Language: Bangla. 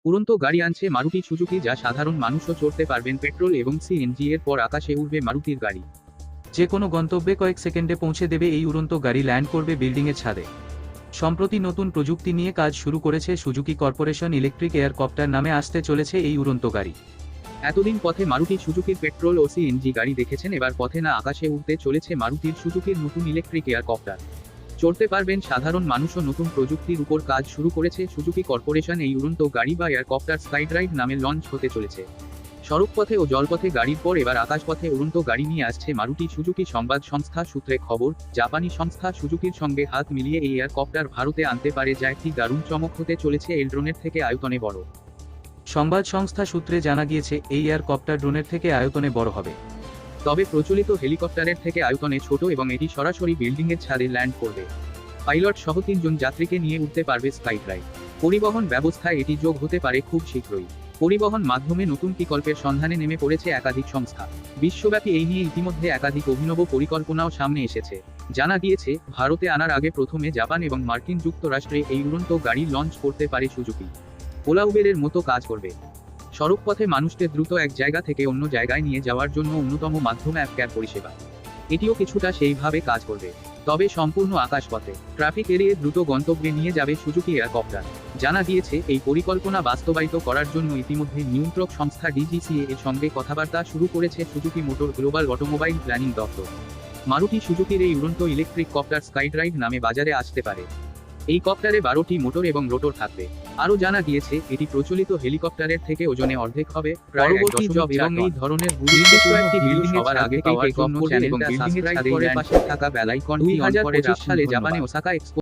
উড়ন্ত গাড়ি আনছে মারুতি সুজুকি, যা সাধারণ মানুষও চড়তে পারবেন। পেট্রোল এবং সিএনজি এর পর আকাশে উড়বে মারুতির গাড়ি। যে কোনো গন্তব্যে কয়েক সেকেন্ডে পৌঁছে দেবে এই উড়ন্ত গাড়ি, ল্যান্ড করবে বিল্ডিংয়ের ছাদে। সম্প্রতি নতুন প্রযুক্তি নিয়ে কাজ শুরু করেছে সুজুকি কর্পোরেশন। ইলেকট্রিক এয়ারকপ্টার নামে আসতে চলেছে এই উড়ন্ত গাড়ি। এতদিন পথে মারুতি সুজুকির পেট্রোল ও সিএনজি গাড়ি দেখেছেন, এবার পথে না আকাশে উড়তে চলেছে মারুতির সুজুকির নতুন ইলেকট্রিক এয়ারকপ্টার। চড়তে পারবেন সাধারণ মানুষও। নতুন প্রযুক্তির উপর কাজ শুরু করেছে সুজুকি কর্পোরেশন। এই উড়ন্ত গাড়ি বা এয়ারকপ্টার স্কাইড্রাইভ নামে লঞ্চ হতে চলেছে। সড়কপথে ও জলপথে গাড়ির পর এবার আকাশপথে উড়ন্ত গাড়ি নিয়ে আসছে মারুতি সুজুকি। সংবাদ সংস্থা সূত্রে খবর, জাপানি সংস্থা সুজুকির সঙ্গে হাত মিলিয়ে এই এয়ারকপ্টার ভারতে আনতে পারে, যা একটি দারুণ চমক হতে চলেছে। এই ড্রোনের থেকে আয়তনে বড়। সংবাদ সংস্থা সূত্রে জানা গিয়েছে এই এয়ারকপ্টার ড্রোনের থেকে আয়তনে বড় হবে। তবে প্রচলিত হেলিকপ্টারের থেকে আয়তনে ছোট এবং এটি সরাসরি বিল্ডিংয়ের ছাদে ল্যান্ড করবে। পাইলট সহ 3 জন যাত্রীকে নিয়ে উঠতে পারবে স্কাইড্রাইভ। পরিবহন ব্যবস্থায় এটি যোগ হতে পারে খুব শীঘ্রই। পরিবহন মাধ্যমে নতুন বিকল্পের সন্ধানে নেমে পড়েছে একাধিক সংস্থা। বিশ্বব্যাপী এই নিয়ে ইতিমধ্যে একাধিক অভিনব পরিকল্পনাও সামনে এসেছে। জানা গিয়েছে, ভারতে আনার আগে প্রথমে জাপান এবং মার্কিন যুক্তরাষ্ট্রে এই উড়ন্ত গাড়ি লঞ্চ করতে পারে সুজুকি। ওলা উবেরের মতো কাজ করবে। সড়কপথে মানুষকে দ্রুত এক জায়গা থেকে অন্য জায়গায় নিয়ে যাওয়ার জন্য অন্যতম মাধ্যম অ্যাপ ক্যাব পরিষেবা। এটিও কিছুটা সেইভাবে কাজ করবে, তবে সম্পূর্ণ আকাশপথে। ট্রাফিক এড়িয়ে দ্রুত গন্তব্যে নিয়ে যাবে সুজুকি এয়ারকপ্টার। জানা গিয়েছে, এই পরিকল্পনা বাস্তবায়িত করার জন্য ইতিমধ্যে নিয়ন্ত্রক সংস্থা ডিজিসিএ এর সঙ্গে কথাবার্তা শুরু করেছে Suzuki motor global automobile planning দপ্তর। মারুতি সুজুকির এই উড়ন্ত ইলেকট্রিক কপ্টার স্কাইড্রাইভ নামে বাজারে আসতে পারে। এই কপ্টারে 12টি মোটর এবং রোটর থাকবে। আরও জানা গিয়েছে, এটি প্রচলিত হেলিকপ্টারের থেকে ওজনে অর্ধেক হবে। পরবর্তী জব এবং এই ধরনের নির্দিষ্ট একটি বিল্ডিং সবার আগে পাওয়ার জন্য চ্যানেল এবং বিল্ডিংয়ের ছাদের পাশে থাকা বেল আইকনটি অন করে রাখুন। জাপানে ওসাকা এক্সপো